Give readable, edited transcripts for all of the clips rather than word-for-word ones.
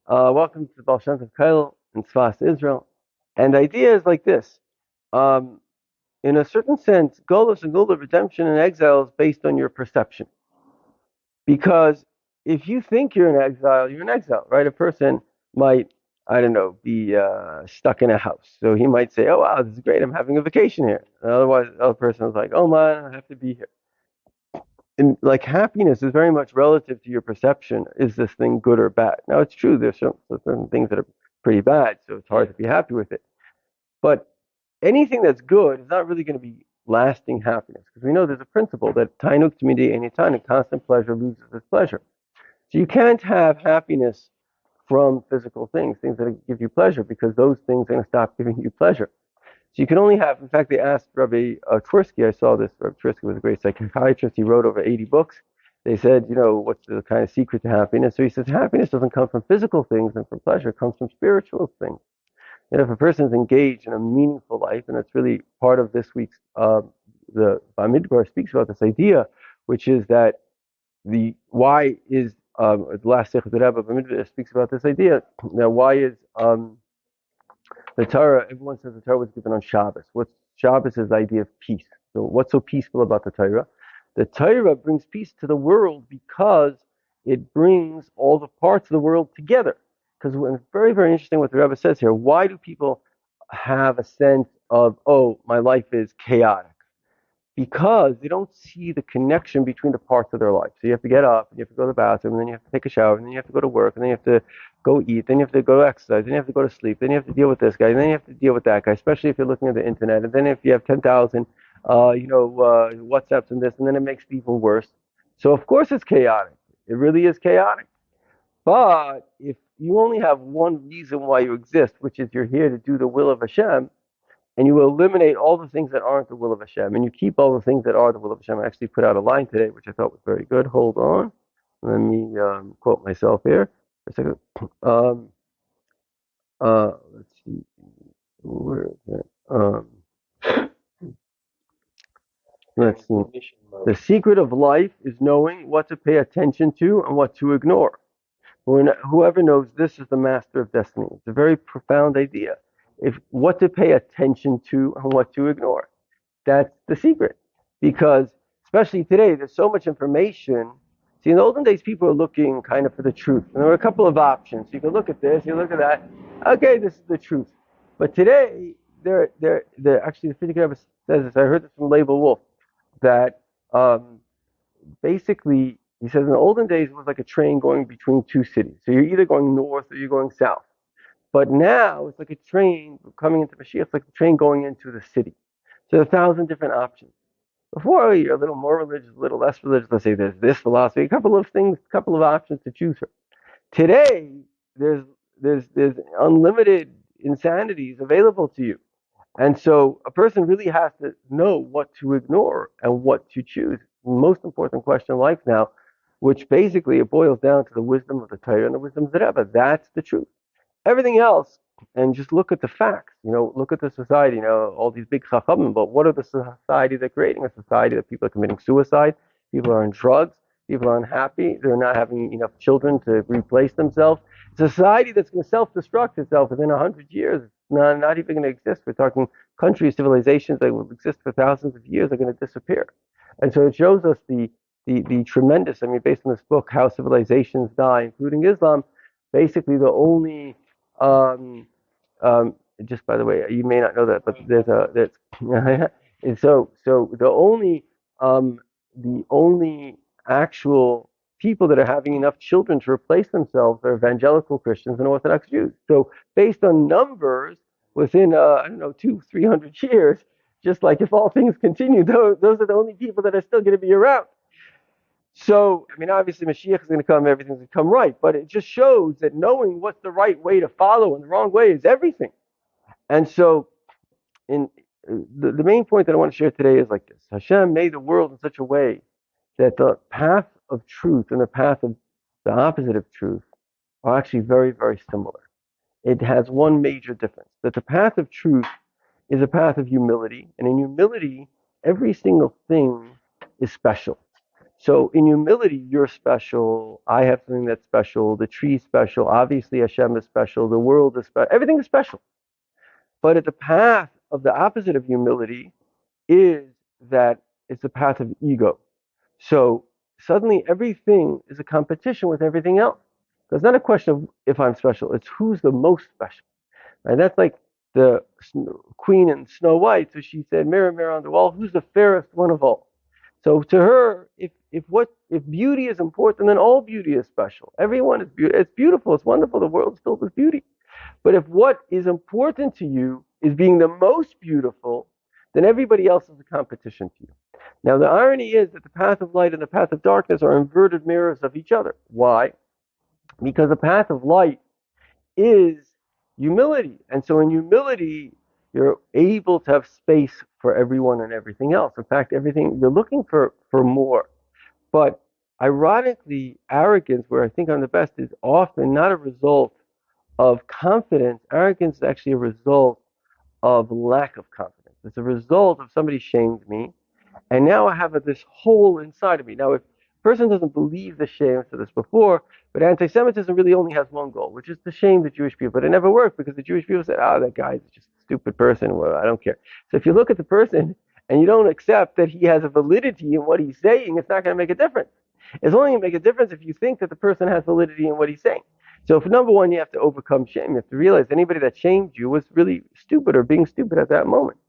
Welcome to the Baal Shem of Kolel in Tzfas, Israel. And the idea is like this. Um, in a certain sense, Golus and Gula, redemption and exile is based on your perception. Because if you think you're in exile, right? A person might, I don't know, be stuck in a house. So he might say, oh, wow, this is great. I'm having a vacation here. And otherwise, the other person is like, oh, man, I have to be here. And like happiness is very much relative to your perception. Is this thing good or bad? Now it's true. There's certain things that are pretty bad, so it's hard to be happy with it. But anything that's good is not really going to be lasting happiness because we know there's a principle that tainuk tamidi anytime, constant pleasure loses its pleasure. So you can't have happiness from physical things that give you pleasure, because those things are going to stop giving you pleasure. So you can only have, in fact, they asked Rabbi Tversky, I saw this, Rabbi Tversky was a great psychiatrist, he wrote over 80 books. They said, what's the kind of secret to happiness? So he says, happiness doesn't come from physical things and from pleasure, it comes from spiritual things. And if a person is engaged in a meaningful life, and it's really part of this week's, the Bamidbar speaks about this idea, which is that the last Sechut Rebbe Bamidbar speaks about this idea. Now, why is the Torah, everyone says the Torah was given on Shabbos. What's Shabbos is the idea of peace. So what's so peaceful about the Torah? The Torah brings peace to the world because it brings all the parts of the world together. Because it's very, very interesting what the Rebbe says here. Why do people have a sense of, oh, my life is chaotic? Because they don't see the connection between the parts of their life. So you have to get up, and you have to go to the bathroom, and then you have to take a shower, and then you have to go to work, and then you have to go eat, then you have to go to exercise, then you have to go to sleep, then you have to deal with this guy, and then you have to deal with that guy, especially if you're looking at the internet, and then if you have 10,000, WhatsApps and this, and then it makes it even worse. So of course it's chaotic. It really is chaotic. But if you only have one reason why you exist, which is you're here to do the will of Hashem, and you eliminate all the things that aren't the will of Hashem, and you keep all the things that are the will of Hashem. I actually put out a line today, which I thought was very good. Hold on. Let me quote myself here for a second. Let's see. Where is it? Let's see. The secret of life is knowing what to pay attention to and what to ignore. Whoever knows this is the master of destiny. It's a very profound idea. If what to pay attention to and what to ignore. That's the secret. Because especially today, there's so much information. See, in the olden days, people were looking kind of for the truth. And there were a couple of options. You can look at this, you look at that. Okay, this is the truth. But today, actually, the Frierdiker Rebbe says this. I heard this from Label Wolf, that basically, he says in the olden days, it was like a train going between two cities. So you're either going north or you're going south. But now it's like a train coming into Mashiach. It's like a train going into the city. So there are 1,000 different options. Before, you're a little more religious, a little less religious. Let's say there's this philosophy, a couple of things, a couple of options to choose from. Today, there's unlimited insanities available to you. And so a person really has to know what to ignore and what to choose. The most important question in life now, which basically it boils down to the wisdom of the Torah and the wisdom of the Rebbe. That's the truth. Everything else, and just look at the facts. Look at the society. All these big chachamim. But what are the society they're creating? A society that people are committing suicide, people are on drugs, people are unhappy, they're not having enough children to replace themselves. It's a society that's going to self-destruct itself within 100 years. It's not even going to exist. We're talking countries, civilizations that will exist for thousands of years are going to disappear. And so it shows us the tremendous. Based on this book, How Civilizations Die, including Islam. Basically, the only just by the way, you may not know that, but so the only actual people that are having enough children to replace themselves are evangelical Christians and Orthodox Jews. So based on numbers, within 200-300 years, just like if all things continue, those are the only people that are still going to be around. So, obviously Mashiach is going to come, everything's going to come right, but it just shows that knowing what's the right way to follow and the wrong way is everything. And so, the main point that I want to share today is like this. Hashem made the world in such a way that the path of truth and the path of the opposite of truth are actually very, very similar. It has one major difference, that the path of truth is a path of humility, and in humility, every single thing is special. So in humility, you're special. I have something that's special. The tree's special. Obviously, Hashem is special. The world is special. Everything is special. But at the path of the opposite of humility is that it's the path of ego. So suddenly everything is a competition with everything else. So it's not a question of if I'm special. It's who's the most special. Right? That's like the queen in Snow White. So she said, "Mirror, mirror on the wall, who's the fairest one of all?" So to her, if beauty is important, then all beauty is special. Everyone is beautiful. It's beautiful. It's wonderful. The world is filled with beauty. But if what is important to you is being the most beautiful, then everybody else is a competition to you. Now the irony is that the path of light and the path of darkness are inverted mirrors of each other. Why? Because the path of light is humility. And so in humility, you're able to have space for everyone and everything else. In fact, everything you're looking for more. But ironically, arrogance, where I think I'm the best, is often not a result of confidence. Arrogance is actually a result of lack of confidence. It's a result of somebody shamed me, and now I have this hole inside of me. Now, if a person doesn't believe the shame, I said this before, but anti-Semitism really only has one goal, which is to shame the Jewish people. But it never worked because the Jewish people said, that guy's just a stupid person. Well, I don't care. So if you look at the person and you don't accept that he has a validity in what he's saying, it's not going to make a difference. It's only going to make a difference if you think that the person has validity in what he's saying. So for number one, you have to overcome shame. You have to realize anybody that shamed you was really stupid or being stupid at that moment.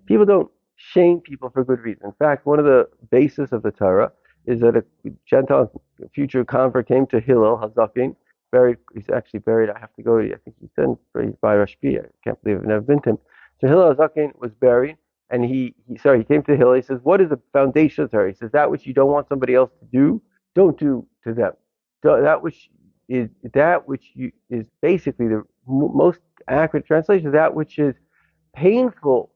People don't shame people for good reason. In fact, one of the basis of the Torah is that a Gentile future convert came to Hillel Hazakin, buried. He's actually buried. I have to go. I think he's by Rashbi. I can't believe I've never been to him. So Hillel Hazakin was buried, and he came to Hillel. He says, "What is the foundation of the Torah?" He says, "That which you don't want somebody else to do, don't do to them. That which is basically the most accurate translation. That which is painful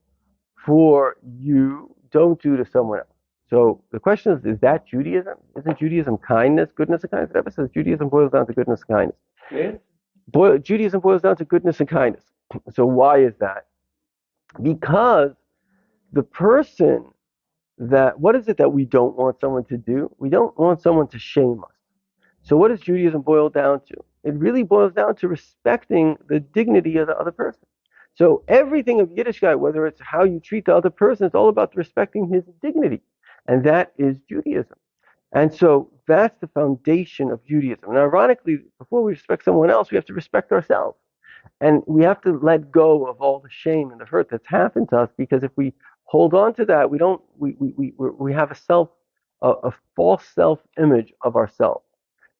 for you, don't do to someone else." So the question is that Judaism? Isn't Judaism kindness, goodness, and kindness? The Rebbe says Judaism boils down to goodness and kindness. Yeah. Judaism boils down to goodness and kindness. So why is that? Because the person what is it that we don't want someone to do? We don't want someone to shame us. So what does Judaism boil down to? It really boils down to respecting the dignity of the other person. So everything of Yiddishkeit, whether it's how you treat the other person, it's all about respecting his dignity. And that is Judaism. And so that's the foundation of Judaism. And ironically, before we respect someone else, we have to respect ourselves. And we have to let go of all the shame and the hurt that's happened to us, because if we hold on to that, we have a false self-image of ourselves.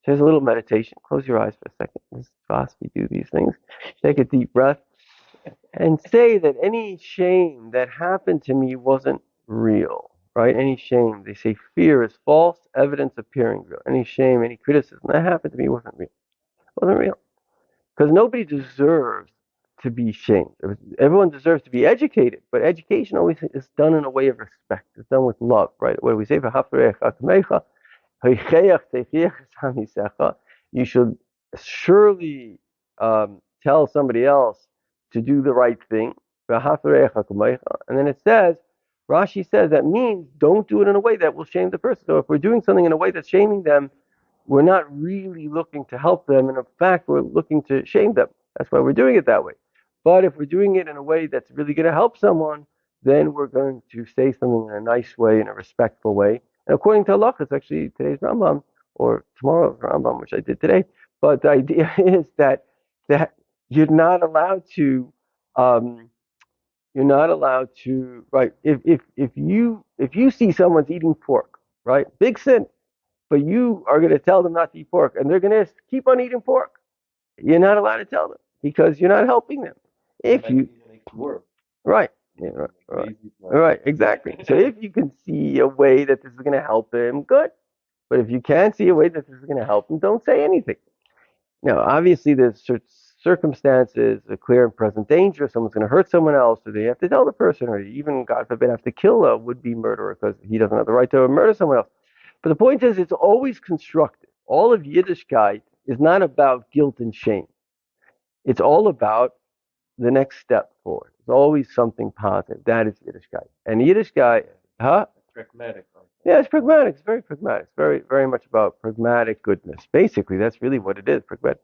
So here's a little meditation. Close your eyes for a second. This is fast. We do these things. Take a deep breath and say that any shame that happened to me wasn't real, right? Any shame. They say fear is false evidence appearing real. Any shame, any criticism that happened to me wasn't real. It wasn't real. Because nobody deserves to be shamed. Everyone deserves to be educated, but education always is done in a way of respect. It's done with love, right? What do we say? You should surely tell somebody else to do the right thing. And then it says, Rashi says, that means don't do it in a way that will shame the person. So if we're doing something in a way that's shaming them, we're not really looking to help them. And in fact, we're looking to shame them. That's why we're doing it that way. But if we're doing it in a way that's really going to help someone, then we're going to say something in a nice way, in a respectful way. And according to Allah, it's actually today's Rambam, or tomorrow's Rambam, which I did today. But the idea is that you're not allowed to, right? If you see someone's eating pork, right? Big sin. But you are going to tell them not to eat pork, and they're going to keep on eating pork. You're not allowed to tell them because you're not helping them. Right, yeah, right, exactly. So if you can see a way that this is going to help him, good. But if you can't see a way that this is going to help him, don't say anything. Now, obviously, there's circumstances, a clear and present danger. Someone's going to hurt someone else, so they have to tell the person, or even, God forbid, have to kill a would-be murderer because he doesn't have the right to murder someone else. But the point is, it's always constructive. All of Yiddishkeit is not about guilt and shame. It's all about the next step forward. It's always something positive. That is Yiddishkeit. And Yiddishkeit, Pragmatic. Yeah, it's pragmatic. It's very pragmatic. It's very, very much about pragmatic goodness. Basically, that's really what it is. Pragmatic.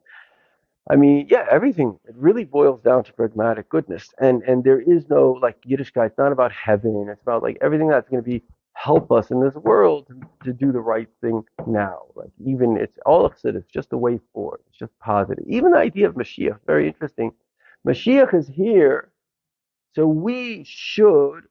I mean, yeah, everything. It really boils down to pragmatic goodness, and there is no like Yiddishkeit. It's not about heaven. It's about like everything that's going to be help us in this world to do the right thing now. Like even it's all of it. It's just a way forward. It's just positive. Even the idea of Mashiach, very interesting. Mashiach is here, so we should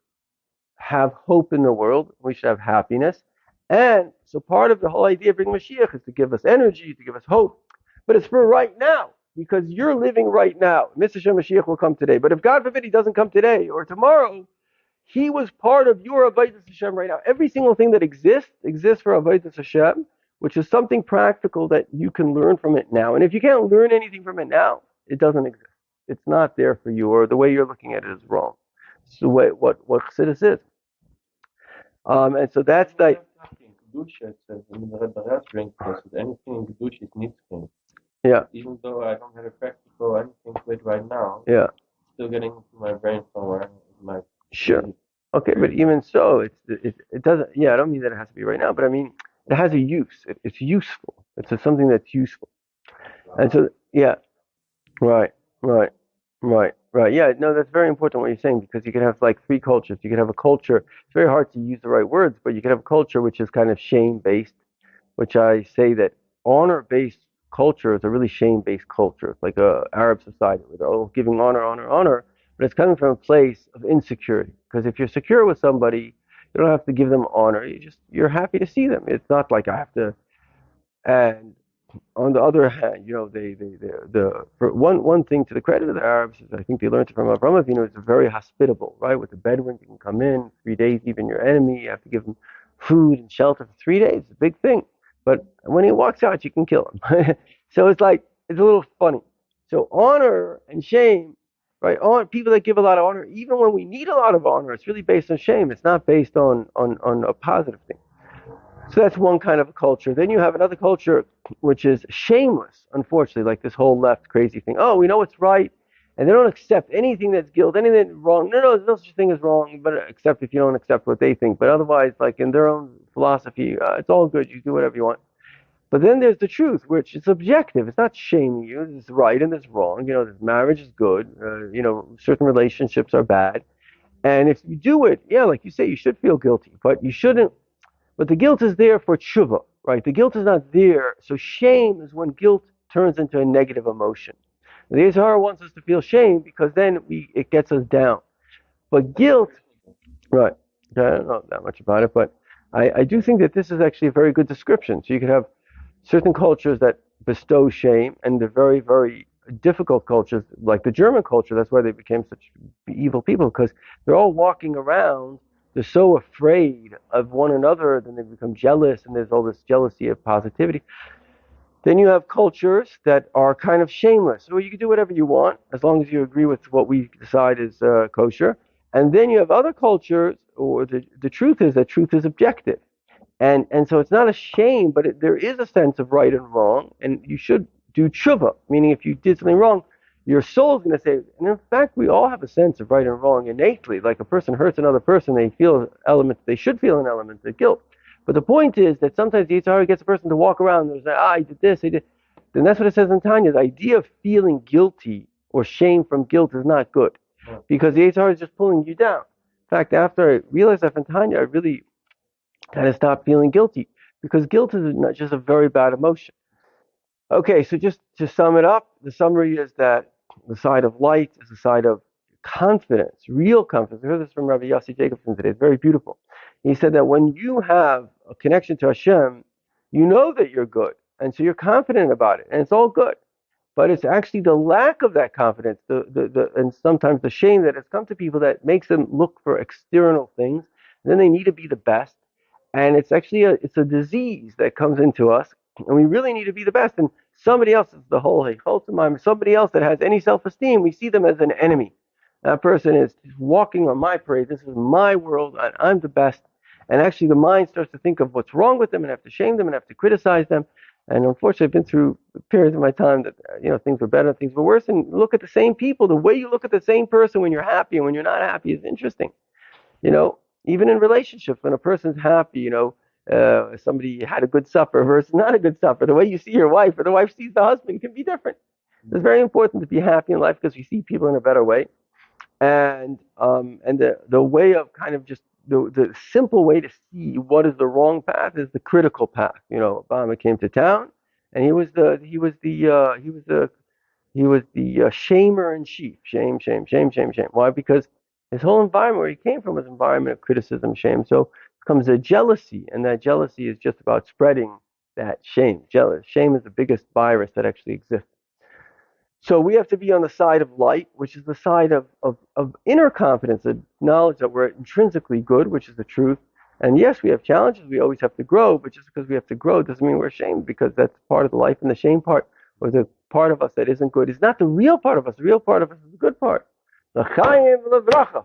have hope in the world. We should have happiness. And so part of the whole idea of bringing Mashiach is to give us energy, to give us hope. But it's for right now, because you're living right now. Mr. Shem Mashiach will come today. But if God forbid he doesn't come today or tomorrow, he was part of your Avodas Hashem right now. Every single thing that exists for Avodas Hashem, which is something practical that you can learn from it now. And if you can't learn anything from it now, it doesn't exist. It's not there for you, or the way you're looking at it is wrong. It's the way what Chassidus is. And so that's the Kedusha, it says in the Rebbe drink this, anything in Kedusha is nitzvah. yeah. Even though I don't have a practical anything to it right now, Yeah. it's still getting into my brain somewhere. Sure. Okay, but even so, it doesn't. Yeah, I don't mean that it has to be right now, but I mean it has a use. It's useful. It's something that's useful. And so, yeah, right, right, right. Yeah, no, that's very important what you're saying, because you can have like three cultures. You can have a culture. It's very hard to use the right words, but you can have a culture which is kind of shame-based, which I say that honor-based culture is a really shame-based culture. It's like a Arab society where they're all giving honor, honor, honor, but it's coming from a place of insecurity. Because if you're secure with somebody, you don't have to give them honor. You're happy to see them. It's not like I have to. And on the other hand, for one thing to the credit of the Arabs is I think they learned it from Avraham Avinu. It's very hospitable, right? With the Bedouins, you can come in 3 days, even your enemy, you have to give them food and shelter for 3 days. It's a big thing. But when he walks out, you can kill him. So it's like it's a little funny. So honor and shame, right? On people that give a lot of honor, even when we need a lot of honor, it's really based on shame. It's not based on a positive thing. So that's one kind of a culture. Then you have another culture which is shameless, unfortunately, like this whole left crazy thing. Oh, we know it's right, and they don't accept anything that's guilt, anything that's wrong. No, there's no such thing as wrong, but except if you don't accept what they think. But otherwise, like in their own philosophy, it's all good. You do whatever you want. But then there's the truth, which is objective. It's not shaming you. There's right and there's wrong. This marriage is good. Certain relationships are bad. And if you do it, yeah, like you say, you should feel guilty, but you shouldn't. But the guilt is there for tshuva, right? The guilt is not there. So shame is when guilt turns into a negative emotion. The Yetzer Hara wants us to feel shame because then it gets us down. But guilt, right? I don't know that much about it, but I do think that this is actually a very good description. So you could have certain cultures that bestow shame, and the very, very difficult cultures, like the German culture. That's why they became such evil people, because they're all walking around. They're so afraid of one another, then they become jealous, and there's all this jealousy of positivity. Then you have cultures that are kind of shameless. So you can do whatever you want, as long as you agree with what we decide is kosher. And then you have other cultures, or the truth is that truth is objective. And so it's not a shame, but there is a sense of right and wrong, and you should do tshuva, meaning if you did something wrong, your soul's going to say, and in fact, we all have a sense of right and wrong innately. Like a person hurts another person, they should feel an element of guilt. But the point is that sometimes the Yetzer Hara gets a person to walk around and say, I did this, I did. Then that's what it says in Tanya. The idea of feeling guilty or shame from guilt is not good, because the Yetzer Hara is just pulling you down. In fact, after I realized that from Tanya, I really kind of stopped feeling guilty, because guilt is not just a very bad emotion. Okay, so just to sum it up, the summary is that the side of light is the side of confidence, real confidence. I heard this from Rabbi Yossi Jacobson today. It's very beautiful. He said that when you have a connection to Hashem, you know that you're good, and so you're confident about it, and it's all good. But it's actually the lack of that confidence, and sometimes the shame that has come to people that makes them look for external things. Then they need to be the best, and it's actually it's a disease that comes into us, and we really need to be the best. And somebody else is the whole somebody else that has any self-esteem, we see them as an enemy. That person is walking on my parade. This is my world, and I'm the best. And actually, the mind starts to think of what's wrong with them, and have to shame them, and have to criticize them. And unfortunately, I've been through periods of my time that things were better, things were worse. And look at the same people. The way you look at the same person when you're happy and when you're not happy is interesting. Even in relationships, when a person's happy, somebody had a good supper versus not a good supper, the way you see your wife or the wife sees the husband can be different. It's very important to be happy in life because we see people in a better way. And the way of kind of just the simple way to see what is the wrong path is the critical path. Obama came to town, and he was the shamer in chief. Shame, shame, shame, shame, shame. Why? Because his whole environment where he came from was an environment of criticism, shame. So comes a jealousy, and that jealousy is just about spreading that shame. Shame is the biggest virus that actually exists. So we have to be on the side of light, which is the side of inner confidence, the knowledge that we're intrinsically good, which is the truth. And yes, we have challenges. We always have to grow, but just because we have to grow doesn't mean we're ashamed, because that's part of the life. And the shame part, or the part of us that isn't good, is not the real part of us. The real part of us is the good part. The chayim lebracha.